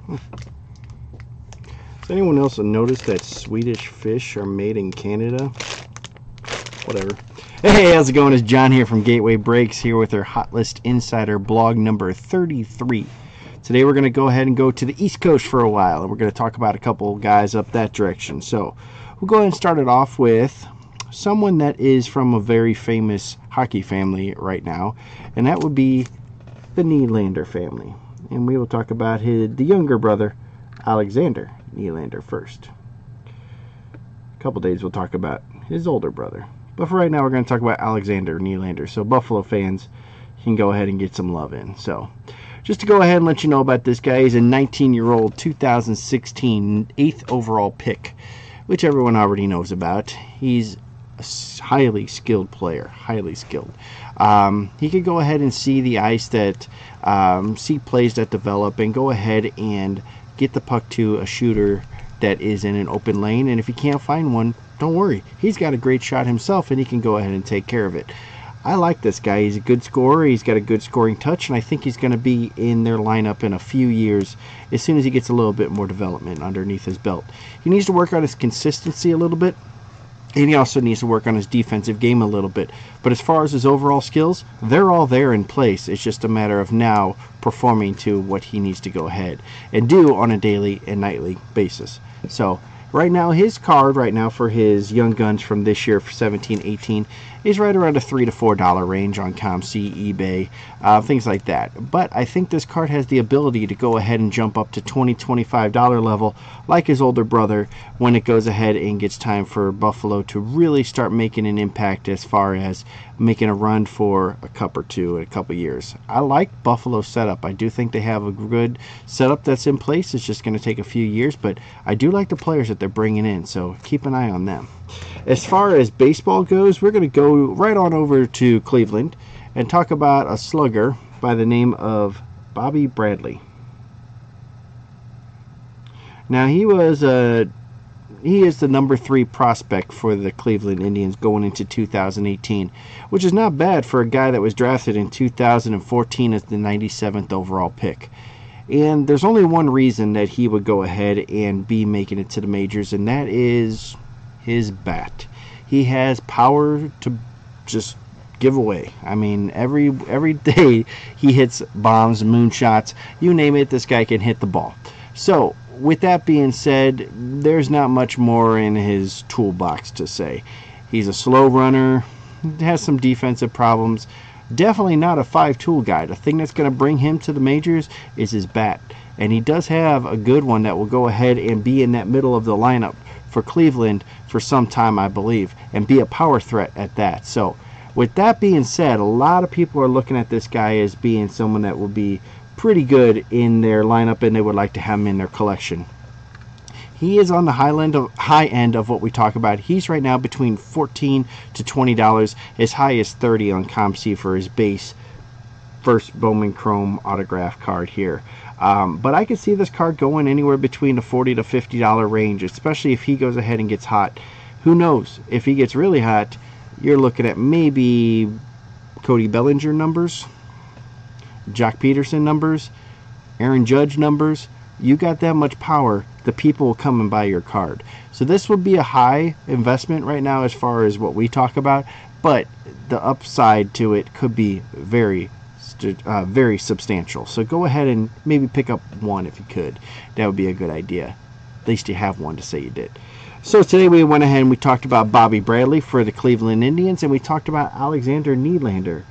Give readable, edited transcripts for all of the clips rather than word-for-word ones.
Has anyone else noticed that Swedish fish are made in Canada? Whatever. Hey, how's it going? It's John here from Gateway Breaks, here with our Hot List Insider blog number 33. Today we're going to go ahead and go to the East Coast for a while, and we're going to talk about a couple guys up that direction. So we'll go ahead and start it off with someone that is from a very famous hockey family right now, and that would be the Nylander family. And we will talk about the younger brother, Alexander Nylander, first. A couple days we'll talk about his older brother. But for right now, we're going to talk about Alexander Nylander. So Buffalo fans can go ahead and get some love in. So just to go ahead and let you know about this guy, he's a 19-year-old 2016 8th overall pick, which everyone already knows about. He's a highly skilled player, highly skilled. He could go ahead and see the ice that, see plays that develop, and go ahead and get the puck to a shooter that is in an open lane. And if he can't find one, don't worry, he's got a great shot himself, and he can go ahead and take care of it. I like this guy. He's a good scorer. He's got a good scoring touch, and I think he's going to be in their lineup in a few years as soon as he gets a little bit more development underneath his belt. He needs to work on his consistency a little bit, and he also needs to work on his defensive game a little bit. But as far as his overall skills, they're all there in place. It's just a matter of now performing to what he needs to go ahead and do on a daily and nightly basis. So right now, his card right now for his young guns from this year for 17-18 is right around a $3 to $4 range on ComC, eBay, things like that. But I think this card has the ability to go ahead and jump up to $20, $25 level like his older brother when it goes ahead and gets time for Buffalo to really start making an impact as far as making a run for a cup or two in a couple years. I like Buffalo's setup. I do think they have a good setup that's in place. It's just going to take a few years, but I do like the players that they're bringing in, so keep an eye on them. As far as baseball goes, we're going to go right on over to Cleveland and talk about a slugger by the name of Bobby Bradley. Now, he is the number 3 prospect for the Cleveland Indians going into 2018, which is not bad for a guy that was drafted in 2014 as the 97th overall pick. And there's only one reason that he would go ahead and be making it to the majors, and that is his bat. He has power to just give away. I mean, every day he hits bombs, moonshots, you name it, this guy can hit the ball. So with that being said, there's not much more in his toolbox to say. He's a slow runner, has some defensive problems, definitely not a 5-tool guy. The thing that's going to bring him to the majors is his bat, and he does have a good one that will go ahead and be in that middle of the lineup for Cleveland for some time, I believe, and be a power threat at that. So with that being said, a lot of people are looking at this guy as being someone that will be pretty good in their lineup, and they would like to have him in their collection. He is on the high end of what we talk about. He's right now between $14 to $20, as high as $30 on ComC for his base first Bowman Chrome autograph card here. But I can see this card going anywhere between the $40 to $50 range, especially if he goes ahead and gets hot. Who knows? If he gets really hot, you're looking at maybe Cody Bellinger numbers, Jock Peterson numbers, Aaron Judge numbers. You got that much power, the people will come and buy your card. So this would be a high investment right now as far as what we talk about, but the upside to it could be very substantial. So go ahead and maybe pick up one if you could. That would be a good idea. At least you have one to say you did. So today we went ahead and we talked about Bobby Bradley for the Cleveland Indians, and we talked about Alexander Nylander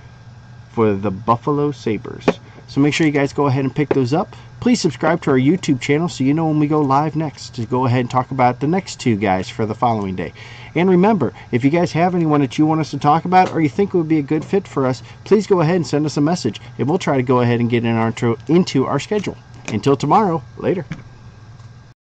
for the Buffalo Sabres. So make sure you guys go ahead and pick those up. Please subscribe to our YouTube channel so you know when we go live next to go ahead and talk about the next 2 guys for the following day. And remember, if you guys have anyone that you want us to talk about or you think would be a good fit for us, please go ahead and send us a message, and we'll try to go ahead and get into our schedule. Until tomorrow, later.